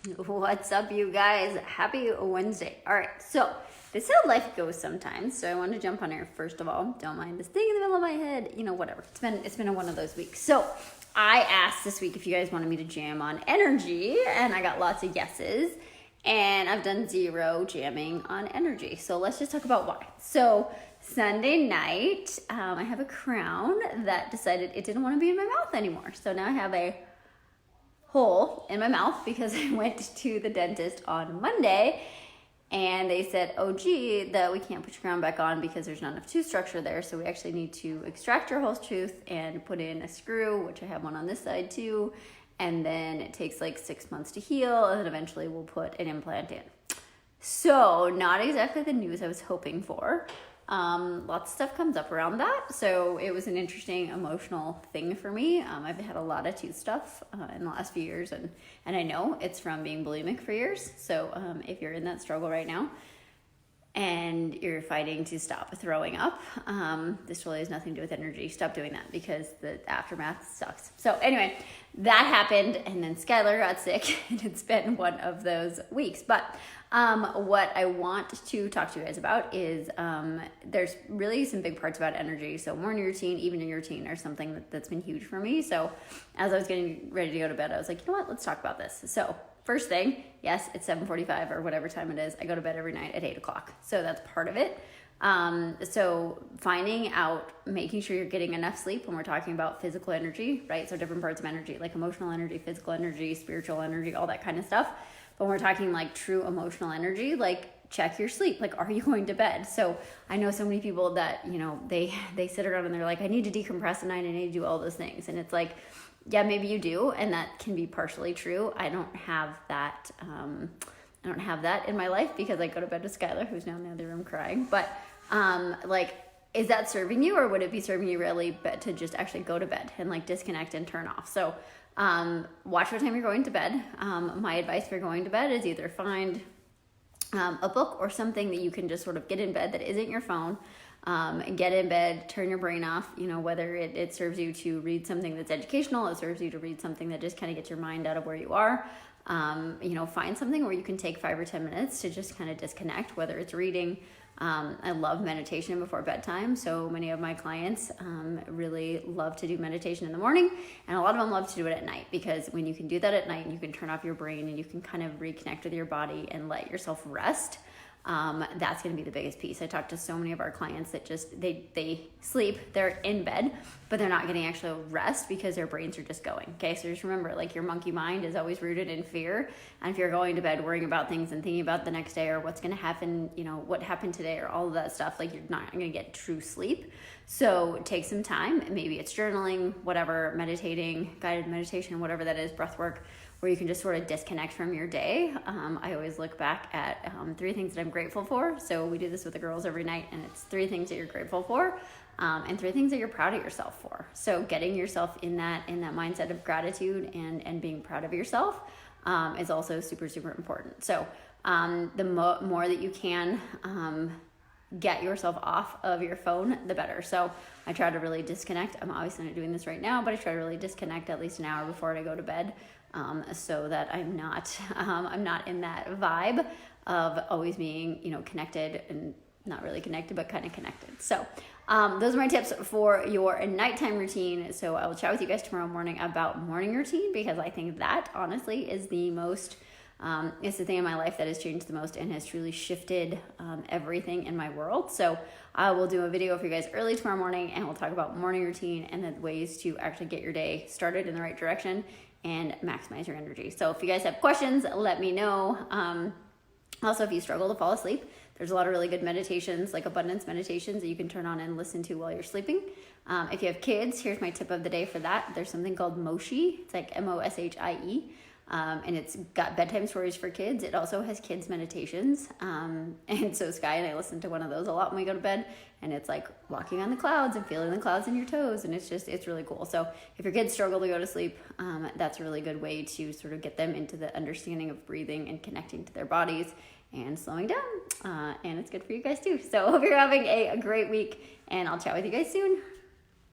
What's up, you guys? Happy Wednesday. All right, so this is how life goes sometimes. So I want to jump on here first of all. Don't mind this thing in the middle of my head. Whatever. It's been one of those weeks. So I asked this week if you guys wanted me to jam on energy, and I got lots of yeses. And I've done 0 jamming on energy. So let's just talk about why. So Sunday night, I have a crown that decided it didn't want to be in my mouth anymore. So now I have a hole in my mouth because I went to the dentist on Monday and they said, oh gee, that we can't put your crown back on because there's not enough tooth structure there. So we actually need to extract your whole tooth and put in a screw, which I have one on this side too. And then it takes like 6 months to heal, and then eventually we'll put an implant in. So not exactly the news I was hoping for. Lots of stuff comes up around that. So it was an interesting emotional thing for me. I've had a lot of tooth stuff in the last few years, and I know it's from being bulimic for years. So if you're in that struggle right now and you're fighting to stop throwing up, this really has nothing to do with energy. Stop doing that because the aftermath sucks. So anyway, that happened, and then Skylar got sick, and it's been one of those weeks. But what I want to talk to you guys about is there's really some big parts about energy. So morning routine, evening routine are something that's been huge for me. So as I was getting ready to go to bed, I was like, you know what, let's talk about this. So first thing, yes, it's 7:45 or whatever time it is. I go to bed every night at 8 o'clock. So that's part of it. So finding out, making sure you're getting enough sleep when we're talking about physical energy, right? So different parts of energy, like emotional energy, physical energy, spiritual energy, all that kind of stuff. But when we're talking like true emotional energy, like check your sleep. Like, are you going to bed? So I know so many people that, they sit around and they're like, I need to decompress at night. I need to do all those things. And it's like, yeah, maybe you do. And that can be partially true. I don't have that. I don't have that in my life because I go to bed with Skylar, who's now in the other room crying. But is that serving you, or would it be serving you really to just actually go to bed and like disconnect and turn off? So watch what time you're going to bed. My advice for going to bed is either find a book or something that you can just sort of get in bed that isn't your phone. And get in bed, turn your brain off, whether it serves you to read something that's educational, it serves you to read something that just kind of gets your mind out of where you are. Find something where you can take 5 or 10 minutes to just kind of disconnect, whether it's reading. I love meditation before bedtime. So many of my clients really love to do meditation in the morning, and a lot of them love to do it at night, because when you can do that at night, you can turn off your brain and you can kind of reconnect with your body and let yourself rest. That's going to be the biggest piece. I talked to so many of our clients that just, they sleep, they're in bed, but they're not getting actual rest because their brains are just going. Okay. So just remember, like, your monkey mind is always rooted in fear. And if you're going to bed worrying about things and thinking about the next day or what's going to happen, what happened today or all of that stuff, like, you're not going to get true sleep. So take some time. Maybe it's journaling, whatever, meditating, guided meditation, whatever that is, breath work, where you can just sort of disconnect from your day. I always look back at 3 things that I'm grateful for. So we do this with the girls every night, and it's 3 things that you're grateful for, and 3 things that you're proud of yourself for. So getting yourself in that mindset of gratitude and being proud of yourself is also super, super important. So the more that you can get yourself off of your phone, the better. So I try to really disconnect. I'm obviously not doing this right now, but I try to really disconnect at least an hour before I go to bed, so that I'm not in that vibe of always being, connected and not really connected, but kind of connected. So those are my tips for your nighttime routine. So I will chat with you guys tomorrow morning about morning routine, because I think that honestly is the most it's the thing in my life that has changed the most and has truly shifted everything in my world. So I will do a video for you guys early tomorrow morning, and we'll talk about morning routine and the ways to actually get your day started in the right direction and maximize your energy. So if you guys have questions, let me know. Also, if you struggle to fall asleep, there's a lot of really good meditations, like abundance meditations, that you can turn on and listen to while you're sleeping. If you have kids, here's my tip of the day for that. There's something called Moshi. It's like Moshie. And it's got bedtime stories for kids. It also has kids meditations. And so Sky and I listen to one of those a lot when we go to bed, and it's like walking on the clouds and feeling the clouds in your toes. And it's really cool. So if your kids struggle to go to sleep, that's a really good way to sort of get them into the understanding of breathing and connecting to their bodies and slowing down. And it's good for you guys too. So I hope you're having a great week, and I'll chat with you guys soon.